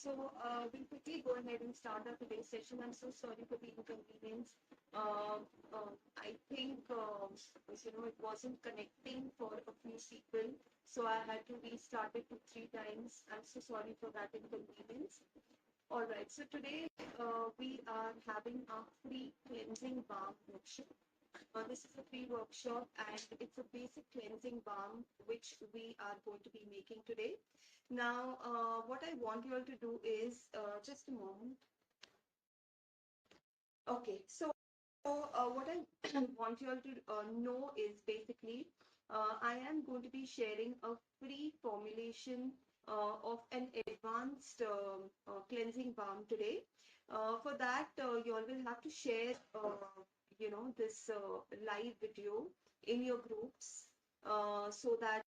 We'll quickly go ahead and start our today's session. I'm so sorry for the inconvenience. I think, it wasn't connecting for a few people, so I had to restart it 2, 3 times. I'm so sorry for that inconvenience. All right, so today we are having a free cleansing balm workshop. This is a free workshop and it's a basic cleansing balm which we are going to be making today. Now, what I want you all to do is, just a moment. Okay, so what I want you all to know is basically, I am going to be sharing a free formulation of an advanced cleansing balm today. For that, you all will have to share, this live video in your groups so that,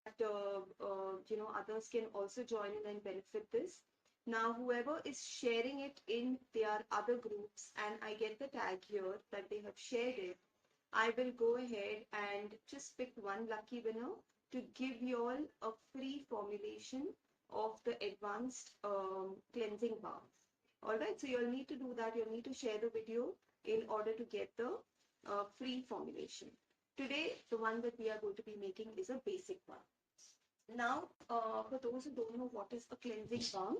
others can also join in and benefit this. Now, whoever is sharing it in their other groups and I get the tag here that they have shared it, I will go ahead and just pick one lucky winner to give you all a free formulation of the advanced cleansing balm. Alright, so you'll need to do that. You'll need to share the video in order to get the free formulation. Today, the one that we are going to be making is a basic one. Now, for those who don't know what is a cleansing balm,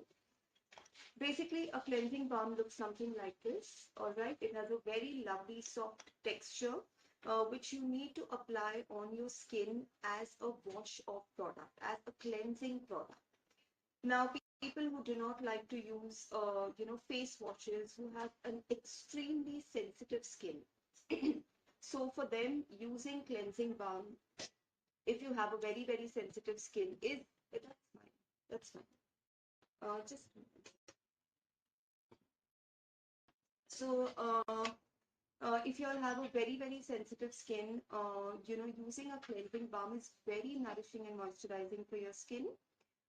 basically, a cleansing balm looks something like this. All right, it has a very lovely soft texture, which you need to apply on your skin as a wash-off product, as a cleansing product. Now, people who do not like to use, face washes, who have an extremely sensitive skin. So for them, using cleansing balm, if you have a very, very sensitive skin, that's fine. That's fine. Just so. If you all have a very, very sensitive skin, using a cleansing balm is very nourishing and moisturizing for your skin.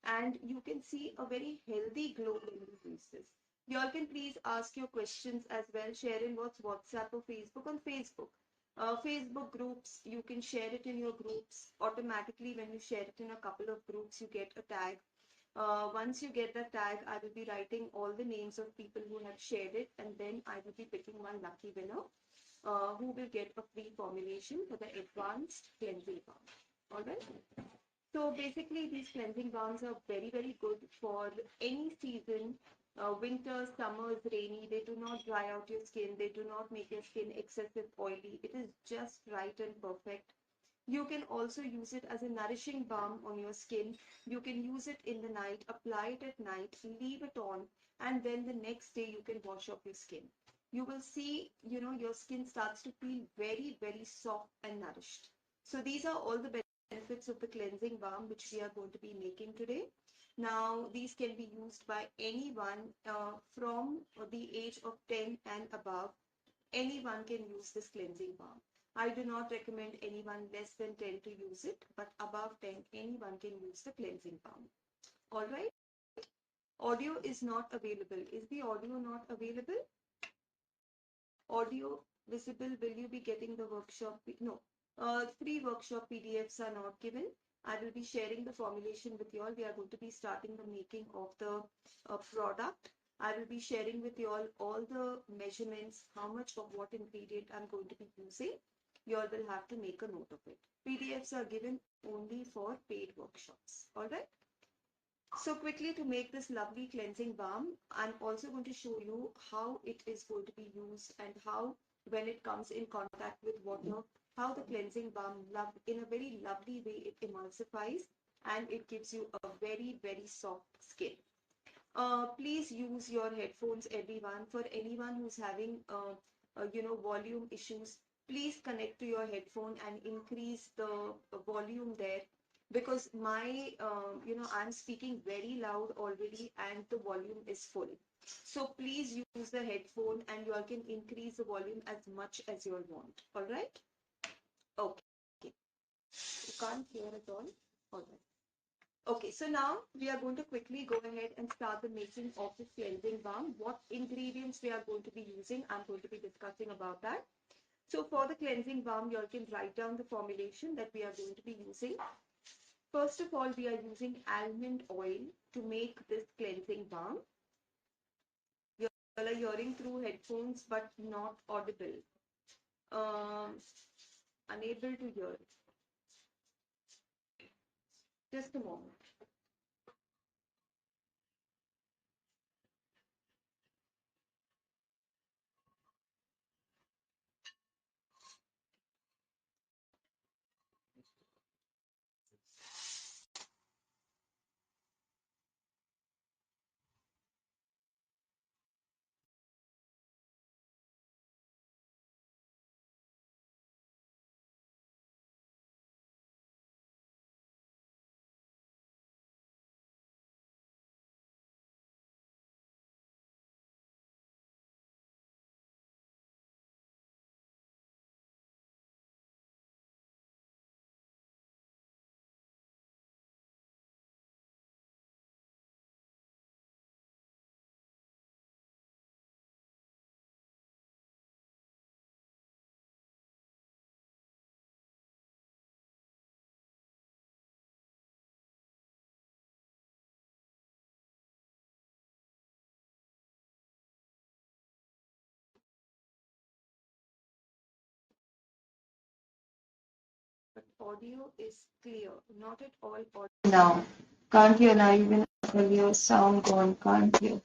And you can see a very healthy glow when you use this. You all can please ask your questions as well. Share in WhatsApp or Facebook. On Facebook, Facebook groups, you can share it in your groups. Automatically, when you share it in a couple of groups, you get a tag. Once you get the tag, I will be writing all the names of people who have shared it, and then I will be picking one lucky winner who will get a free formulation for the advanced cleansing balm. All right. So basically, these cleansing balms are very, very good for any season, winter, summers, rainy. They do not dry out your skin. They do not make your skin excessive oily. It is just right and perfect. You can also use it as a nourishing balm on your skin. You can use it in the night, apply it at night, leave it on, and then the next day you can wash off your skin. You will see, your skin starts to feel very, very soft and nourished. So these are all the benefits of the cleansing balm which we are going to be making today. Now, these can be used by anyone from the age of 10 and above. Anyone can use this cleansing balm. I do not recommend anyone less than 10 to use it, but above 10, anyone can use the cleansing balm. All right. Audio is not available. Is the audio not available? Audio visible. Will you be getting the workshop? No. Free workshop PDFs are not given. I will be sharing the formulation with you all. We are going to be starting the making of the product. I will be sharing with you all the measurements, how much of what ingredient I'm going to be using. You all will have to make a note of it. PDFs are given only for paid workshops. All right. So quickly, to make this lovely cleansing balm, I'm also going to show you how it is going to be used and how, when it comes in contact with water, how the cleansing balm in a very lovely way it emulsifies and it gives you a very, very soft skin. Please use your headphones, everyone. For anyone who's having, volume issues, please connect to your headphone and increase the volume there, because I'm speaking very loud already and the volume is full. So please use the headphone and you all can increase the volume as much as you all want. All right? Okay. You can't hear at all? All right. Okay, so now we are going to quickly go ahead and start the making of this cleansing balm. What ingredients we are going to be using, I'm going to be discussing about that. So for the cleansing balm, you all can write down the formulation that we are going to be using. First of all, we are using almond oil to make this cleansing balm. are hearing through headphones but not audible. Um, Unable to hear. Just a moment. But audio is clear, not at all audio. Now, can't hear now, even earlier, sound gone, can't hear.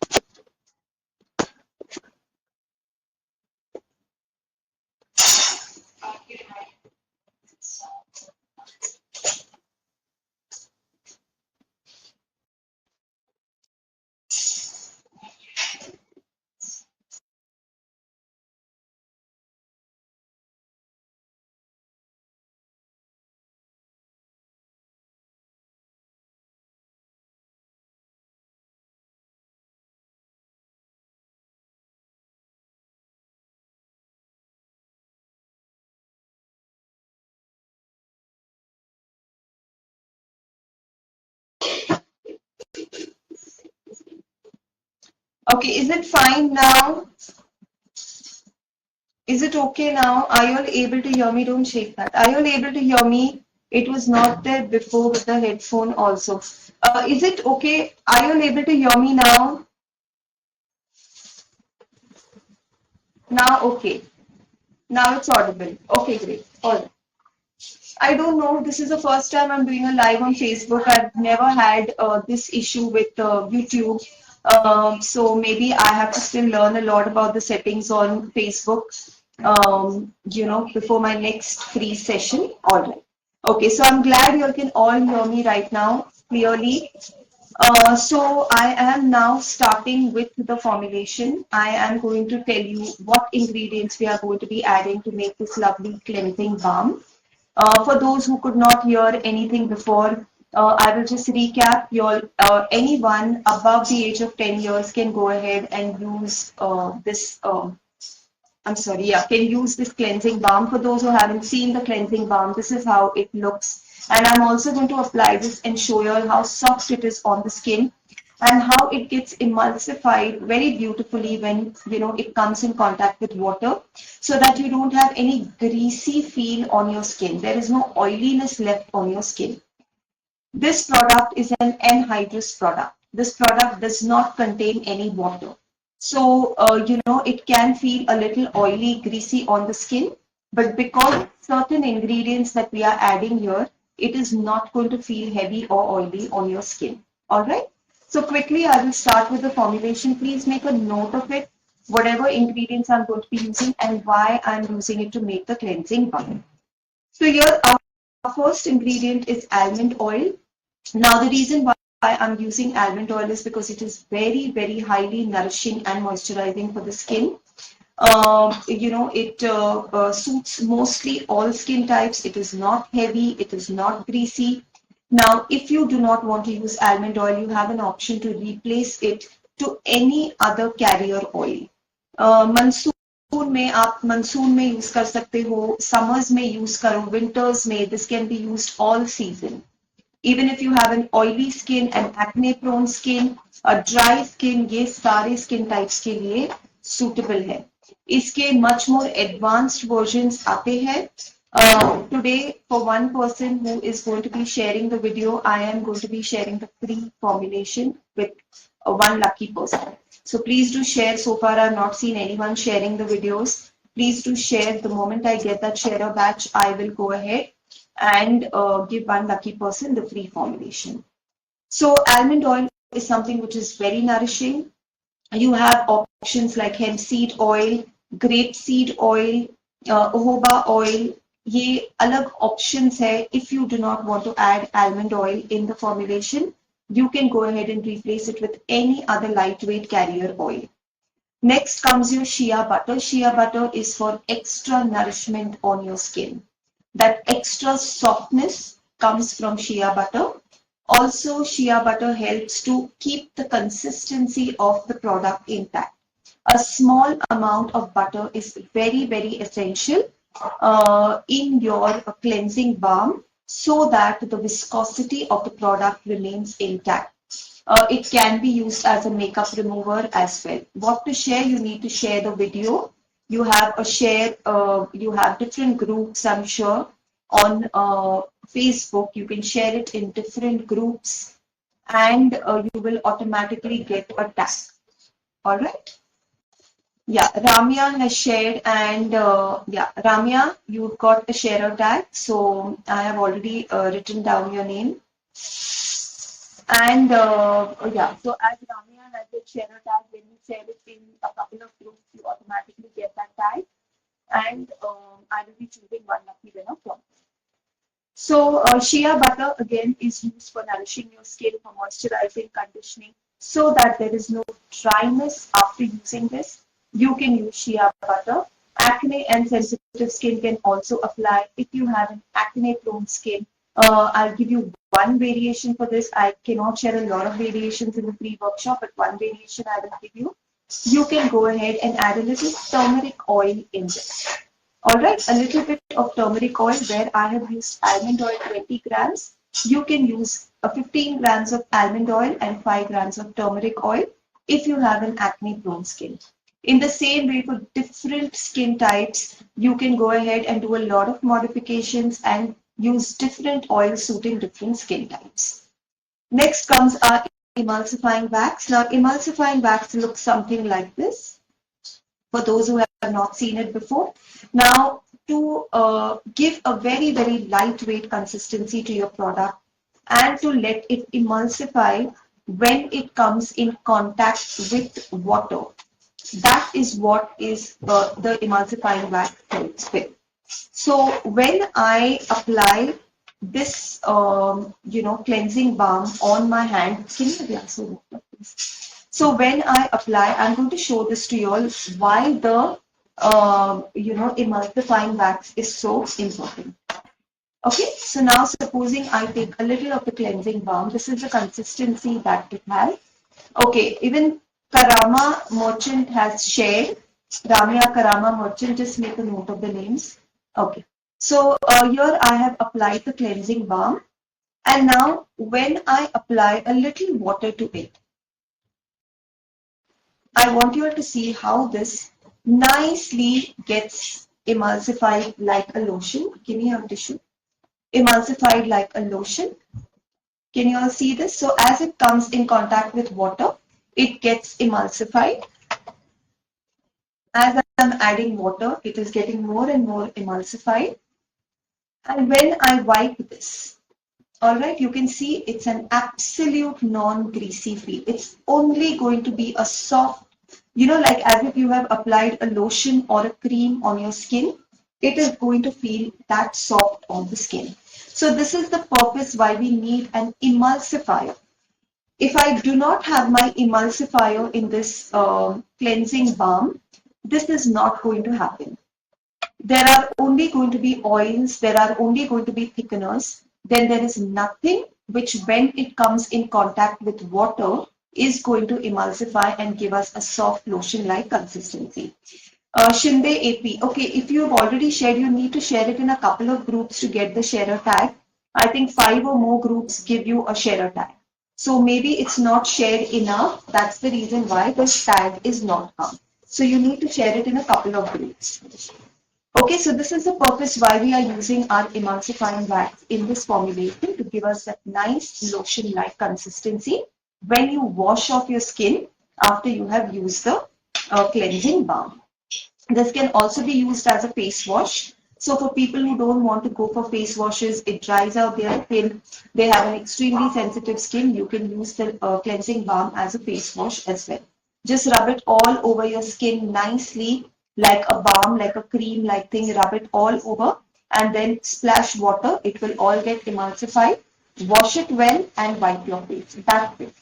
Okay, is it fine now? Is it okay now? Are you all able to hear me? Don't shake that. Are you all able to hear me? It was not there before with the headphone also. Is it okay? Are you all able to hear me now? Now, okay. Now it's audible. Okay, great. All right. I don't know. This is the first time I'm doing a live on Facebook. I've never had this issue with YouTube. So maybe I have to still learn a lot about the settings on Facebook, before my next free session. All right. Okay, so I'm glad you can all hear me right now clearly. So I am now starting with the formulation. I am going to tell you what ingredients we are going to be adding to make this lovely cleansing balm. For those who could not hear anything before, I will just recap. Anyone above the age of 10 years can go ahead and use this. I'm sorry, yeah, can use this cleansing balm. For those who haven't seen the cleansing balm, this is how it looks. And I'm also going to apply this and show you all how soft it is on the skin and how it gets emulsified very beautifully when it comes in contact with water, so that you don't have any greasy feel on your skin. There is no oiliness left on your skin. This product is an anhydrous product. This product does not contain any water. So, it can feel a little oily, greasy on the skin, but because certain ingredients that we are adding here, it is not going to feel heavy or oily on your skin. All right. So quickly, I will start with the formulation. Please make a note of it, whatever ingredients I'm going to be using and why I'm using it to make the cleansing balm. So here, our first ingredient is almond oil. Now, the reason why I'm using almond oil is because it is very, very highly nourishing and moisturizing for the skin. It suits mostly all skin types. It is not heavy. It is not greasy. Now, if you do not want to use almond oil, you have an option to replace it to any other carrier oil. Monsoon में आप monsoon में use कर सकते हो, summers में use करो, winters में. This can be used all season. Even if you have an oily skin, an acne-prone skin, a dry skin, ये सारे skin types के लिए suitable है. इसके much more advanced versions आते हैं. Today, for one person who is going to be sharing the video, I am going to be sharing the free formulation with one lucky person. So please do share. So far I've not seen anyone sharing the videos. Please do share. The moment I get that sharer badge, I will go ahead and give one lucky person the free formulation. So almond oil is something which is very nourishing. You have options like hemp seed oil, grape seed oil, jojoba oil. ये अलग options है. If you do not want to add almond oil in the formulation, you can go ahead and replace it with any other lightweight carrier oil. Next comes your shea butter. Shea butter is for extra nourishment on your skin. That extra softness comes from shea butter. Also, shea butter helps to keep the consistency of the product intact. A small amount of butter is very, very essential in your cleansing balm so that the viscosity of the product remains intact. It can be used as a makeup remover as well. What to share? You need to share the video. You have a share, you have different groups, I'm sure, on Facebook. You can share it in different groups and you will automatically get a tag. All right. Yeah, Ramya has shared and yeah, Ramya, you've got the sharer tag. So I have already written down your name. And yeah, so as Ramya has the sharer tag, when you share it in a couple of groups, you automatically get that tag. And I will be choosing one lucky winner from it. So shea butter again is used for nourishing your skin, for moisturizing, conditioning, so that there is no dryness after using this. You can use shea butter. Acne and sensitive skin can also apply. If you have an acne-prone skin, I'll give you one variation for this. I cannot share a lot of variations in the free workshop, but one variation I will give you. You can go ahead and add a little turmeric oil in this. All right, a little bit of turmeric oil where I have used almond oil 20 grams. You can use 15 grams of almond oil and 5 grams of turmeric oil if you have an acne-prone skin. In the same way, for different skin types, you can go ahead and do a lot of modifications and use different oils suiting different skin types. Next comes our emulsifying wax. Now, emulsifying wax looks something like this, for those who have not seen it before. Now, to give a very, very lightweight consistency to your product and to let it emulsify when it comes in contact with water, that is what is the emulsifying wax helps with. So when I apply this, cleansing balm on my hand, give me a glass of water, please. So when I apply, I'm going to show this to you all why the emulsifying wax is so important. Okay, so now supposing I take a little of the cleansing balm, this is the consistency that it has. Okay, even Karama Merchant has shared. Ramya Karama Merchant, just make a note of the names. Okay, so here I have applied the cleansing balm, and now when I apply a little water to it, I want you all to see how this nicely gets emulsified like a lotion. Give me a tissue. Emulsified like a lotion. Can you all see this? So as it comes in contact with water, it gets emulsified. As I'm adding water, it is getting more and more emulsified. And when I wipe this, all right, you can see it's an absolute non-greasy feel. It's only going to be a soft, like as if you have applied a lotion or a cream on your skin. It is going to feel that soft on the skin. So this is the purpose why we need an emulsifier. If I do not have my emulsifier in this cleansing balm, this is not going to happen. There are only going to be oils, there are only going to be thickeners, then there is nothing which when it comes in contact with water is going to emulsify and give us a soft lotion-like consistency. Shinde AP, okay, if you have already shared, you need to share it in a couple of groups to get the sharer tag. I think 5 or more groups give you a sharer tag. So maybe it's not shared enough. That's the reason why this tag is not come. So you need to share it in a couple of groups. Okay, so this is the purpose why we are using our emulsifying wax in this formulation to give us that nice lotion-like consistency. When you wash off your skin, after you have used the cleansing balm. This can also be used as a face wash. So for people who don't want to go for face washes, it dries out their skin, they have an extremely sensitive skin, you can use the cleansing balm as a face wash as well. Just rub it all over your skin nicely, like a balm, like a cream like thing, rub it all over and then splash water. It will all get emulsified. Wash it well and wipe your face. That's it.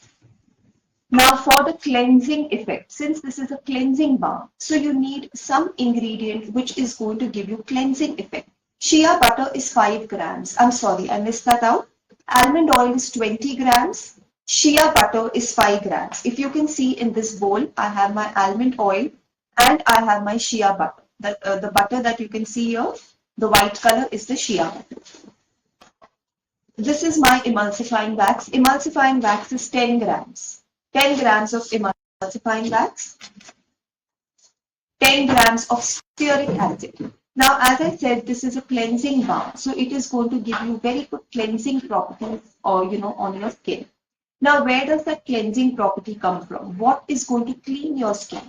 Now for the cleansing effect, since this is a cleansing balm, so you need some ingredient which is going to give you cleansing effect. Shea butter is 5 grams. I'm sorry, I missed that out. Almond oil is 20 grams. Shea butter is 5 grams. If you can see in this bowl, I have my almond oil and I have my shea butter. The butter that you can see here, the white color is the shea butter. This is my emulsifying wax. Emulsifying wax is 10 grams. 10 grams of emulsifying wax, 10 grams of stearic acid. Now, as I said, this is a cleansing balm, so it is going to give you very good cleansing properties, or on your skin. Now, where does that cleansing property come from? What is going to clean your skin?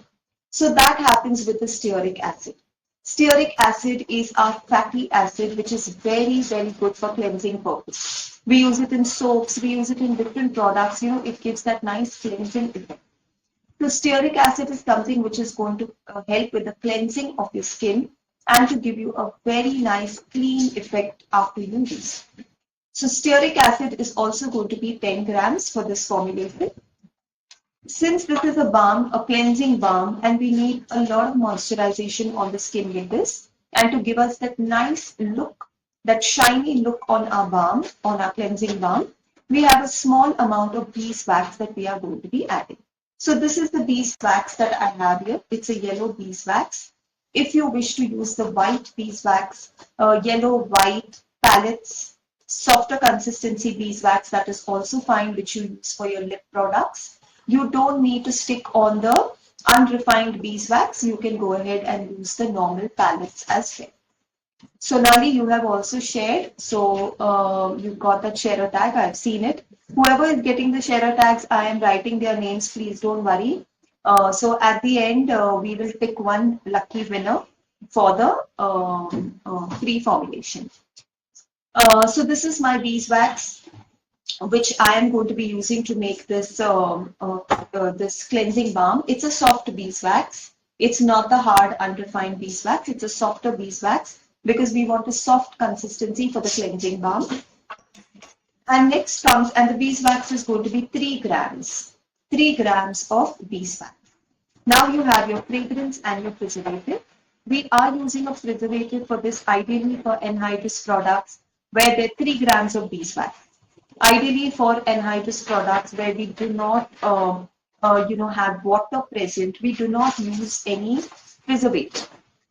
So that happens with the stearic acid. Stearic acid is our fatty acid, which is very, very good for cleansing purpose. We use it in soaps, we use it in different products, it gives that nice cleansing effect. So stearic acid is something which is going to help with the cleansing of your skin and to give you a very nice clean effect after you use it. So stearic acid is also going to be 10 grams for this formulation. Since this is a balm, a cleansing balm, and we need a lot of moisturization on the skin with this, and to give us that nice look, that shiny look on our balm, on our cleansing balm, we have a small amount of beeswax that we are going to be adding. So this is the beeswax that I have here. It's a yellow beeswax. If you wish to use the white beeswax, yellow, white, palettes, softer consistency beeswax, that is also fine, which you use for your lip products. You don't need to stick on the unrefined beeswax. You can go ahead and use the normal palettes as well. So Nali, you have also shared. So you've got that sharer tag. I've seen it. Whoever is getting the sharer tags, I am writing their names. Please don't worry. So at the end, we will pick one lucky winner for the free formulation. So this is my beeswax, which I am going to be using to make this this cleansing balm. It's a soft beeswax. It's not the hard unrefined beeswax. It's a softer beeswax because we want a soft consistency for the cleansing balm. And next comes, and the beeswax is going to be 3 grams. 3 grams of beeswax. Now you have your fragrance and your preservative. We are using a preservative for this ideally for anhydrous products where there are 3 grams of beeswax. Ideally for anhydrous products where we do not have water present, we do not use any preservative.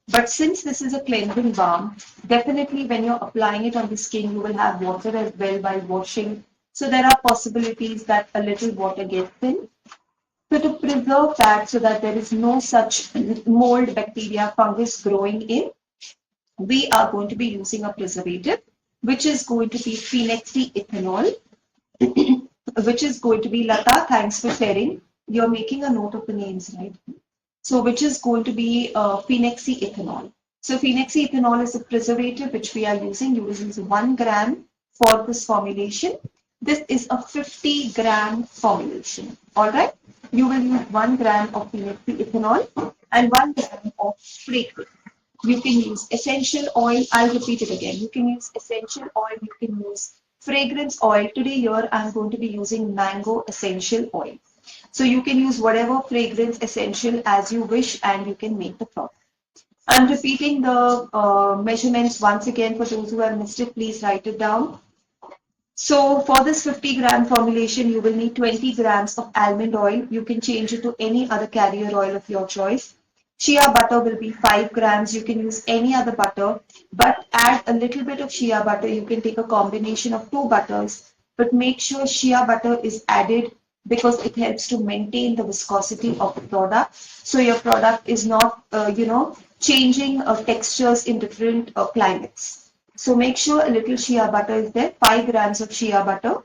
But since this is a cleansing balm, definitely when you're applying it on the skin, you will have water as well while washing. So there are possibilities that a little water gets in. So to preserve that so that there is no such mold, bacteria, fungus growing in, we are going to be using a preservative, which is going to be phenexyethanol, which is going to be, Lata, thanks for sharing. You're making a note of the names, right? So which is going to be phenexyethanol. So phenexyethanol is a preservative which we are using. You will use 1 gram for this formulation. This is a 50 gram formulation. All right. You will use 1 gram of phenexyethanol and 1 gram of fragrance. You can use essential oil. I'll repeat it again. You can use essential oil. You can use fragrance oil. Today here I'm going to be using mango essential oil. So you can use whatever fragrance essential as you wish and you can make the product. I'm repeating the measurements once again for those who have missed it. Please write it down. So for this 50 gram formulation, you will need 20 grams of almond oil. You can change it to any other carrier oil of your choice. Shea butter will be 5 grams. You can use any other butter, but add a little bit of shea butter. You can take a combination of 2 butters, but make sure shea butter is added because it helps to maintain the viscosity of the product. So your product is not, changing textures in different climates. So make sure a little shea butter is there, 5 grams of shea butter.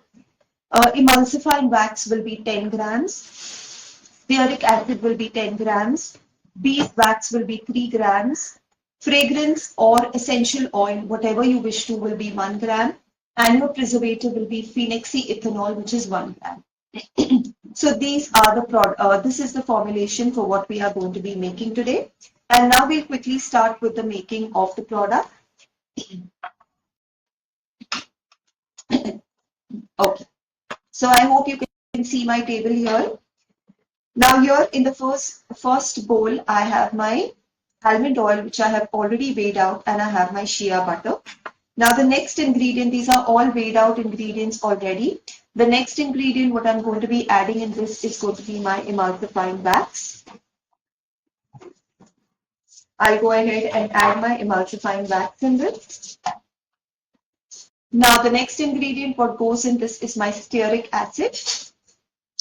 Emulsifying wax will be 10 grams. Stearic acid will be 10 grams. Beeswax will be 3 grams. Fragrance or essential oil, whatever you wish to, will be 1 gram. And your preservative will be phenoxyethanol, which is 1 gram. So these are the this is the formulation for what we are going to be making today. And now we'll quickly start with the making of the product. Okay. So I hope you can see my table here. Now here in the first bowl, I have my almond oil, which I have already weighed out, and I have my shea butter. Now the next ingredient, these are all weighed out ingredients already. The next ingredient, what I'm going to be adding in this is going to be my emulsifying wax. I'll go ahead and add my emulsifying wax in this. Now the next ingredient, what goes in this is my stearic acid.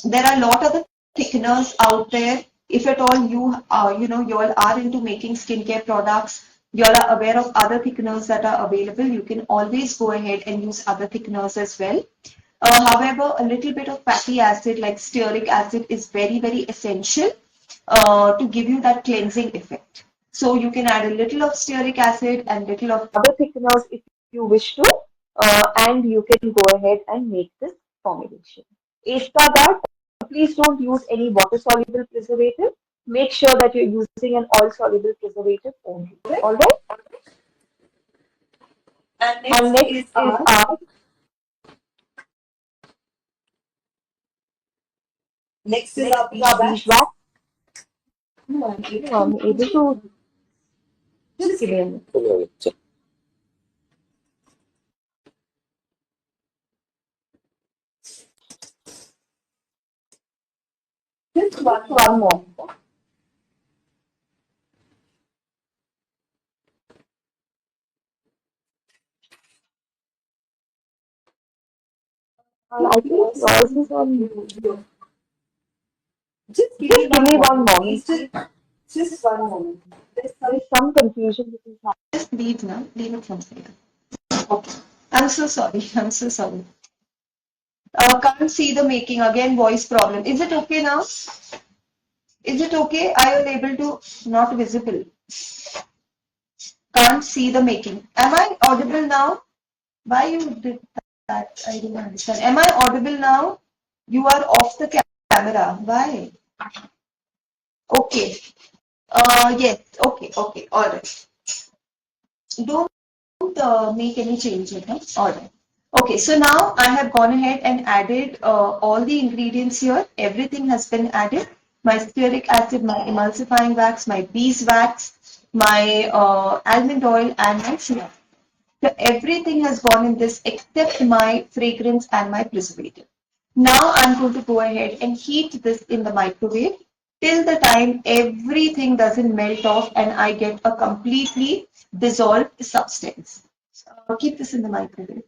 There are a lot of thickeners out there. If at all you all are into making skincare products, you all are aware of other thickeners that are available, you can always go ahead and use other thickeners as well. However, a little bit of fatty acid like stearic acid is very, very essential to give you that cleansing effect. So you can add a little of stearic acid and little of other thickeners if you wish to, and you can go ahead and make this formulation. After that, please don't use any water-soluble preservative. Make sure that you're using an oil-soluble preservative only. All right? And next is our beeswax. I'm able to just give me a minute. Just one more. I think yours is on you. Just give me one moment. Just one moment. There's some confusion with this. Just leave now. Leave it from here. Okay. I'm so sorry. I'm so sorry. Can't see the making again. Voice problem. Is it okay now? Is it okay? I am able to not visible. Can't see the making. Am I audible now? Why you did that? I don't understand. Am I audible now? You are off the camera. Why? Okay. Yes. Okay. Okay. All right. Don't make any changes. Huh? All right. Okay. So now I have gone ahead and added all the ingredients here. Everything has been added. My stearic acid, my emulsifying wax, my beeswax, my almond oil, and my sugar. So everything has gone in this except my fragrance and my preservative. Now I'm going to go ahead and heat this in the microwave till the time everything doesn't melt off and I get a completely dissolved substance. Keep this in the microwave.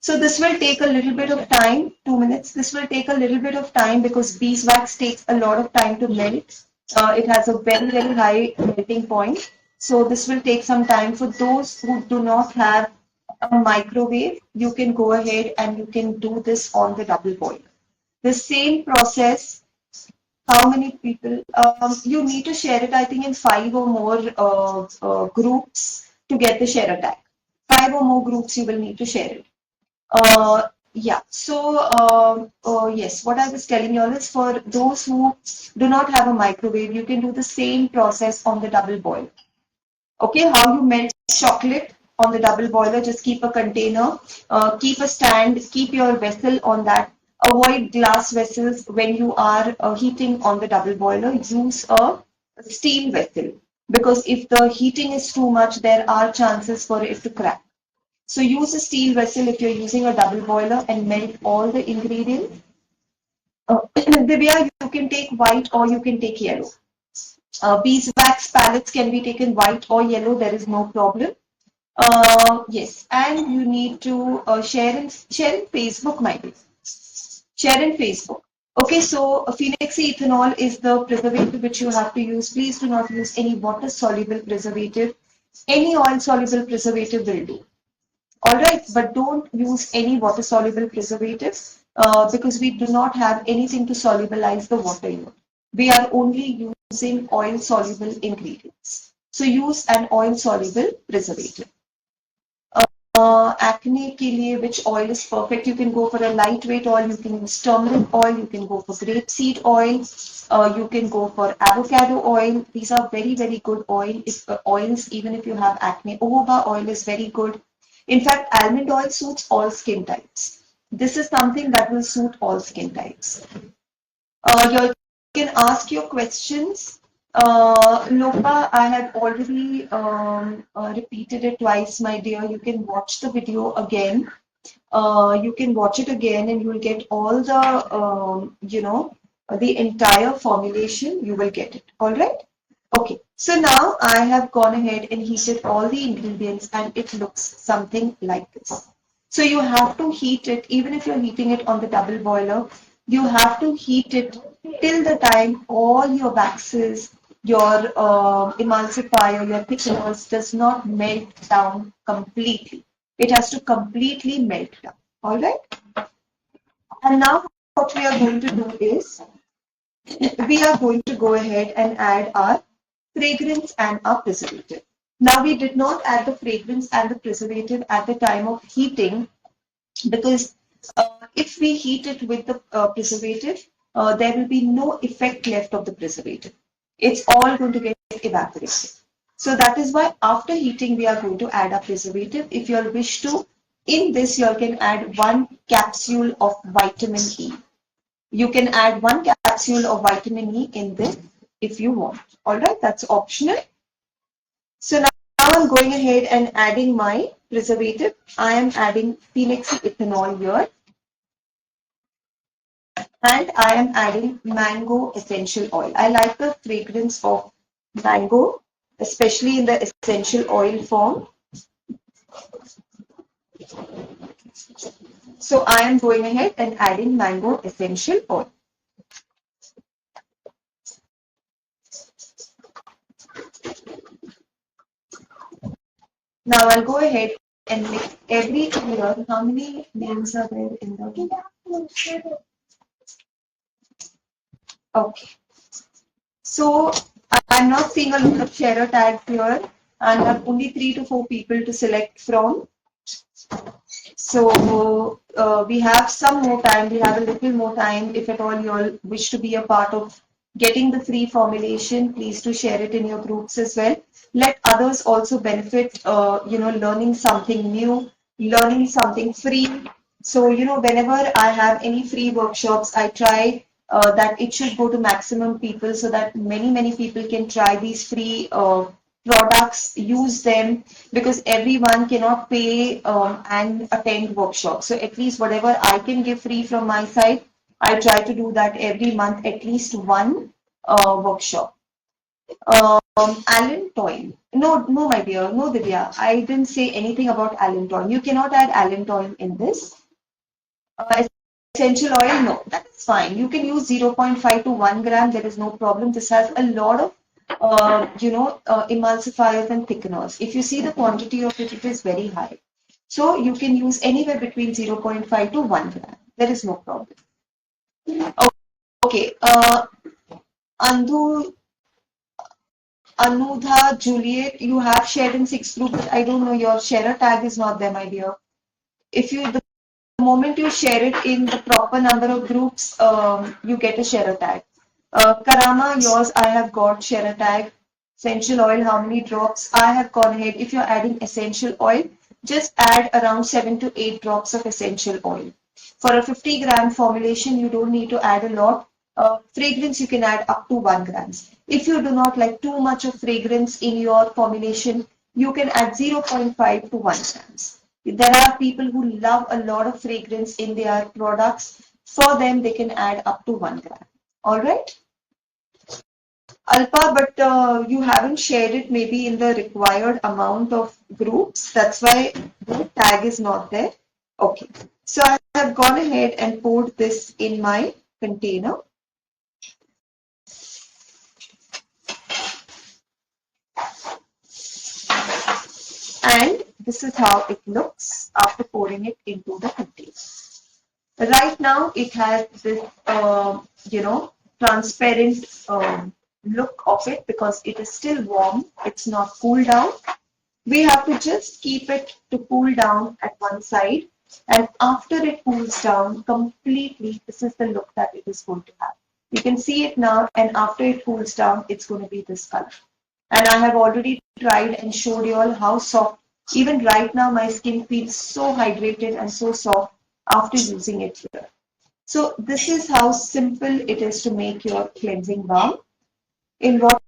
So this will take a little bit of time, 2 minutes. This will take a little bit of time because beeswax takes a lot of time to melt. It has a very, very high melting point. So this will take some time. For those who do not have a microwave, you can go ahead and you can do this on the double boiler. The same process. How many people? You need to share it, I think, in 5 or more groups to get the share attack. 5 or more groups you will need to share it. Yeah, so yes, what I was telling you all is for those who do not have a microwave, you can do the same process on the double boiler. Okay, how you melt chocolate on the double boiler, just keep a container, keep a stand, keep your vessel on that. Avoid glass vessels when you are heating on the double boiler. Use a steel vessel because if the heating is too much, there are chances for it to crack. So use a steel vessel if you're using a double boiler and melt all the ingredients. Divya, you can take white or you can take yellow. Beeswax palettes can be taken white or yellow, there is no problem. Yes, and you need to share in Facebook, my dear. Share in Facebook. Okay, so phenoxyethanol is the preservative which you have to use. Please do not use any water-soluble preservative. Any oil-soluble preservative will do. All right, but don't use any water-soluble preservative. because we do not have anything to solubilize the water here. We are only using oil soluble ingredients. So use an oil soluble preservative. Acne के लिए which oil is perfect? You can go for a lightweight oil, you can use turmeric oil, you can go for grapeseed oil, you can go for avocado oil. These are very, very good oils, even if you have acne. Jojoba oil is very good. In fact, almond oil suits all skin types. This is something that will suit all skin types. You can ask your questions. Lopa, I have already repeated it twice, my dear. You can watch the video again. You can watch it again and you will get all the, the entire formulation. You will get it. All right? Okay. So now I have gone ahead and heated all the ingredients and it looks something like this. So you have to heat it, even if you're heating it on the double boiler, you have to heat it till the time all your waxes, your emulsifier, your thickeners does not melt down completely. It has to completely melt down. All right? And now what we are going to do is, we are going to go ahead and add our fragrance and our preservative. Now we did not add the fragrance and the preservative at the time of heating because if we heat it with the preservative, there will be no effect left of the preservative. It's all going to get evaporated. So that is why after heating, we are going to add a preservative. If you all wish to, in this, you all can add 1 capsule of vitamin E. You can add 1 capsule of vitamin E in this if you want. All right, that's optional. So now I'm going ahead and adding my preservative. I am adding phenoxyethanol here. And I am adding mango essential oil. I like the fragrance of mango, especially in the essential oil form. So I am going ahead and adding mango essential oil. Now I'll go ahead and mix every layer. How many names are there in the? Okay. So I'm not seeing a lot of sharer tags here, and I have only 3 to 4 people to select from. So we have some more time. We have a little more time. If at all you all wish to be a part of getting the free formulation, please do share it in your groups as well. Let others also benefit, learning something new, learning something free. So, whenever I have any free workshops, I try that it should go to maximum people so that many people can try these free products, use them, because everyone cannot pay and attend workshops. So at least whatever I can give free from my side, I try to do that every month, at least 1 workshop. Allantoin. No, my dear. No, Divya. I didn't say anything about allantoin. You cannot add allantoin in this. Essential oil, no, that's fine. You can use 0.5 to 1 gram. There is no problem. This has a lot of, emulsifiers and thickeners. If you see the quantity of it, it is very high. So you can use anywhere between 0.5 to 1 gram. There is no problem. Okay. Anudha, Juliet, you have shared in 6 groups. I don't know, your sharer tag is not there, my dear. If you, the moment you share it in the proper number of groups, you get a sharer tag. Karama, yours, I have got sharer tag. Essential oil, how many drops? I have gone ahead. If you're adding essential oil, just add around 7 to 8 drops of essential oil. For a 50 gram formulation, you don't need to add a lot. Fragrance, you can add up to 1 grams. If you do not like too much of fragrance in your formulation, you can add 0.5 to 1 grams. There are people who love a lot of fragrance in their products. For them, they can add up to 1 gram. All right? Alpa, but you haven't shared it maybe in the required amount of groups. That's why the tag is not there. Okay. So I have gone ahead and poured this in my container. And this is how it looks after pouring it into the container. Right now, it has this, transparent look of it because it is still warm. It's not cooled down. We have to just keep it to cool down at one side. And after it cools down completely, this is the look that it is going to have. You can see it now, and after it cools down, it's going to be this color. And I have already tried and showed you all how soft. Even right now, my skin feels so hydrated and so soft after using it here. So this is how simple it is to make your cleansing balm. In what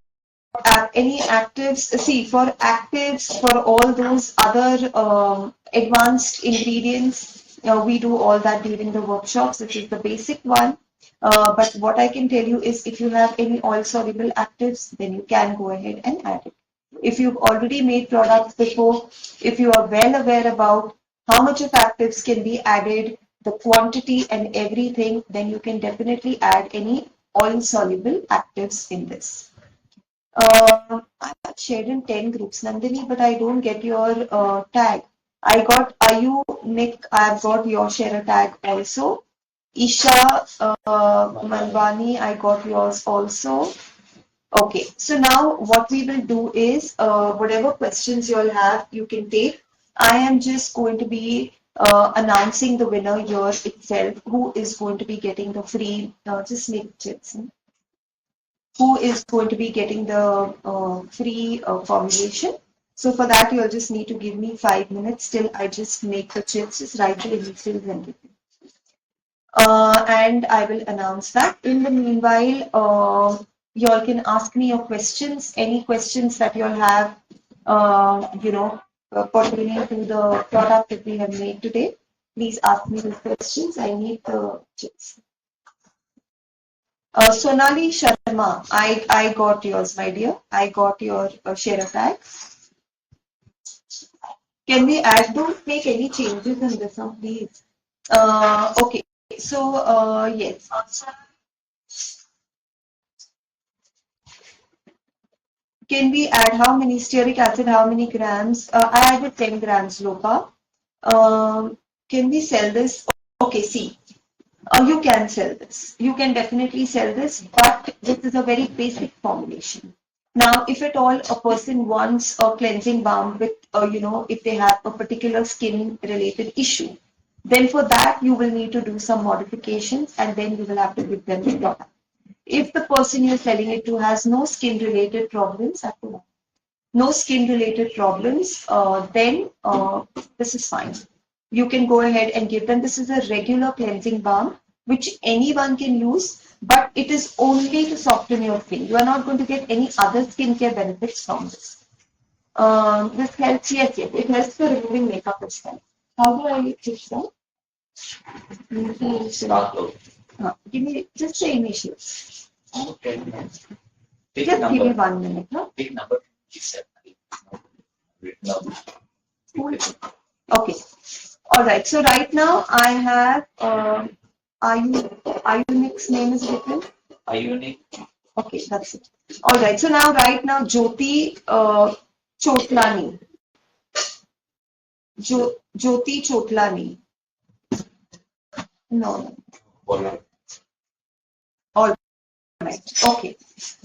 any actives, see for actives, for all those other advanced ingredients, we do all that during the workshops. This is the basic one. But what I can tell you is if you have any oil soluble actives, then you can go ahead and add it. If you've already made products before, if you are well aware about how much of actives can be added, the quantity and everything, then you can definitely add any oil soluble actives in this. I have shared in 10 groups, Nandini, but I don't get your tag. I got Ayu, Nick, I've got your share a tag also. Isha Malvani, I got yours also. Okay, so now what we will do is whatever questions you all have, you can take. I am just going to be announcing the winner here itself, who is going to be getting the free, just make chips. Who is going to be getting the free formulation. So for that, you'll just need to give me 5 minutes till I just make the chips, just write the initials and everything. And I will announce that. In the meanwhile, you all can ask me your questions, any questions that you all have, pertaining to the product that we have made today. Please ask me these questions. I need the chips. Sonali Sharma, I got yours, my dear. I got your share tag. Can we add? Don't make any changes in this one, please. Okay. So yes. Can we add how many stearic acid? How many grams? I added 10 grams, Lopa. Can we sell this? Okay. See. You can sell this. You can definitely sell this, but this is a very basic formulation. Now, if at all a person wants a cleansing balm with, if they have a particular skin related issue, then for that you will need to do some modifications and then you will have to give them the product. If the person you're selling it to has no skin related problems, no skin related problems, then this is fine. You can go ahead and give them. This is a regular cleansing balm which anyone can use, but it is only to soften your skin. You are not going to get any other skincare benefits from this. This helps, yes, it helps for removing makeup as well. How do I fix that? Give me just the initials. Okay. Just give me 1 minute. No? Big number. Okay. All right. So right now I have Ayunik's name is written. Ayunik. Okay, that's it. All right. So now right now Jyoti Chotlani. Jyoti Chotlani. No. All right. Okay.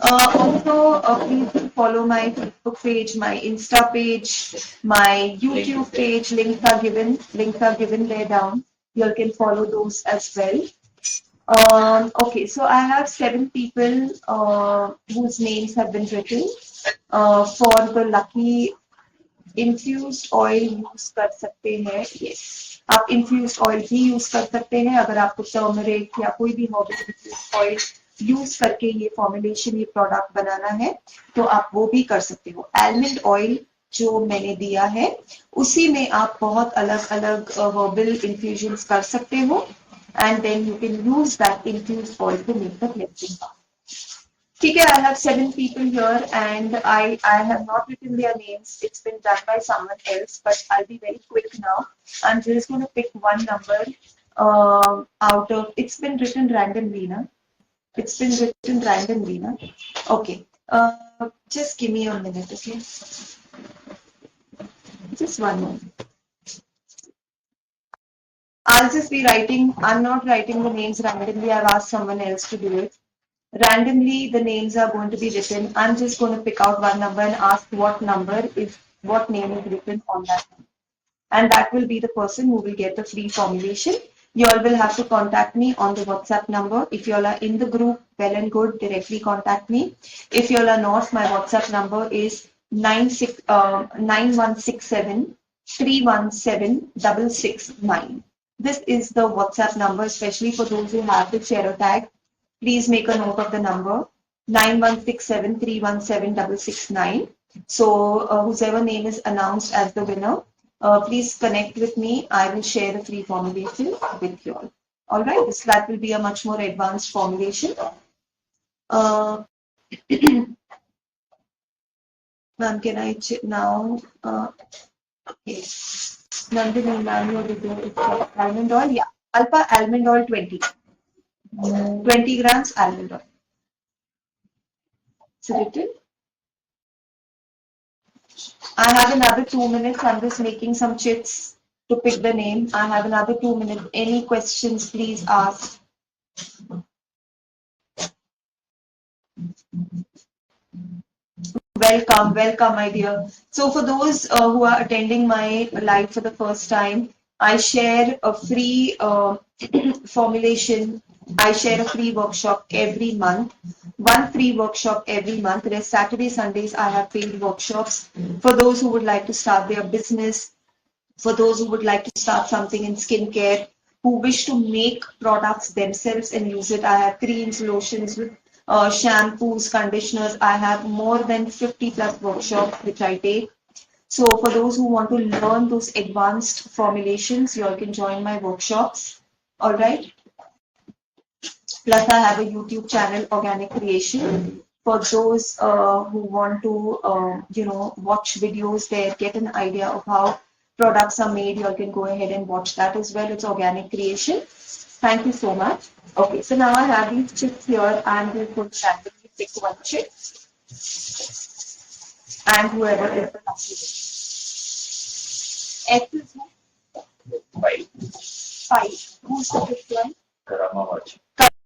Also, please follow my Facebook page, my Insta page, my YouTube page. Links are given. Links are given there down. You can follow those as well. Okay, so I have 7 people whose names have been written for the lucky infused oil use कर सकते हैं. Yes, आप infused oil भी use कर सकते हैं. अगर आपको turmeric या कोई भी herbal infused oil यूज करके ये फॉर्मुलेशन ये प्रोडक्ट बनाना है तो आप वो भी कर सकते हो. आलमंड ऑयल जो मैंने दिया है उसी में आप बहुत अलग अलग हर्बल इन्फ्यूजन्स कर सकते हो and then you can use that infused oil to make the cleansing bath. ठीक है, I have 7 people here and I have not written their names. It's been done by someone else, but I'll be very quick now. I'm just going to pick one number out of. It's been written randomly, na? It's been written randomly, na? Okay. Just give me a minute, okay? Just one moment. I'll just be writing, I'm not writing the names randomly. I've asked someone else to do it. Randomly, the names are going to be written. I'm just going to pick out one number and ask what name is written on that number. And that will be the person who will get the free formulation. You all will have to contact me on the WhatsApp number. If you all are in the group, well and good, directly contact me. If you all are not, my WhatsApp number is 9167 317 669. This is the WhatsApp number, especially for those who have the share tag. Please make a note of the number 9167 317 669. So whoever name is announced as the winner, please connect with me. I will share the free formulation with you all. All right, that will be a much more advanced formulation. Ma'am, can I now? Yes. Nandini, ma'am, your review is almond oil. Yeah, Alpha almond oil 20. 20 grams almond oil. Is it written? I have another 2 minutes. I'm just making some chits to pick the name. I have another 2 minutes. Any questions, please ask. Welcome, welcome, my dear. So for those who are attending my live for the first time, I share a free formulation. I share a free workshop every month. One free workshop every month. There's Saturday, Sundays, I have paid workshops for those who would like to start their business, for those who would like to start something in skincare, who wish to make products themselves and use it. I have creams, lotions, shampoos, conditioners. I have more than 50 plus workshops which I take. So for those who want to learn those advanced formulations, you all can join my workshops. All right. Plus, I have a YouTube channel, Organic Creation. For those who want to, watch videos there, get an idea of how products are made, you all can go ahead and watch that as well. It's Organic Creation. Thank you so much. Okay, so now I have these chips here. I'm going to randomly pick one chip. And whoever is the lucky winner. X is who? 5. Who's the fifth one?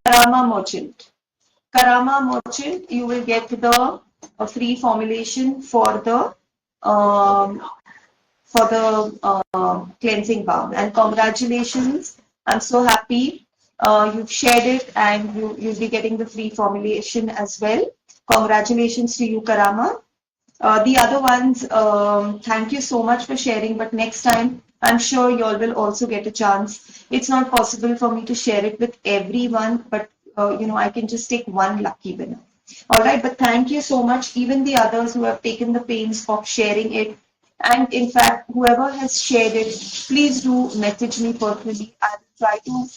Karama Merchant. Karama Merchant, you will get the free formulation for the cleansing balm. And congratulations! I'm so happy you've shared it, and you'll be getting the free formulation as well. Congratulations to you, Karama. The other ones, thank you so much for sharing, but next time I'm sure you all will also get a chance. It's not possible for me to share it with everyone, but I can just take one lucky winner. All right, but thank you so much, even the others who have taken the pains of sharing it. And in fact, whoever has shared it, please do message me personally. I will try to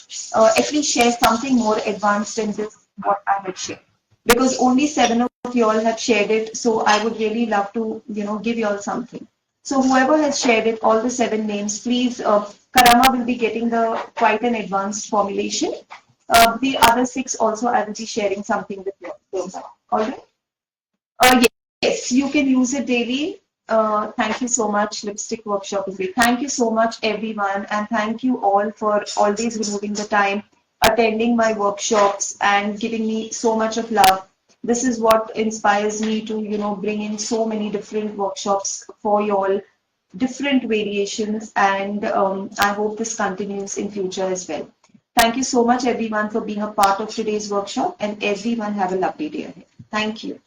at least share something more advanced than this, what I had shared. Because only 7 of you all have shared it, so I would really love to, give you all something. So whoever has shared it, all the 7 names, please, Karama will be getting quite an advanced formulation. The other 6 also, I will be sharing something with you. All right? Yes, you can use it daily. Thank you so much, Lipstick Workshop. Thank you so much, everyone, and thank you all for always removing the time, attending my workshops, and giving me so much of love. This is what inspires me to, bring in so many different workshops for you all, different variations, and I hope this continues in future as well. Thank you so much, everyone, for being a part of today's workshop, and everyone have a lovely day ahead. Thank you.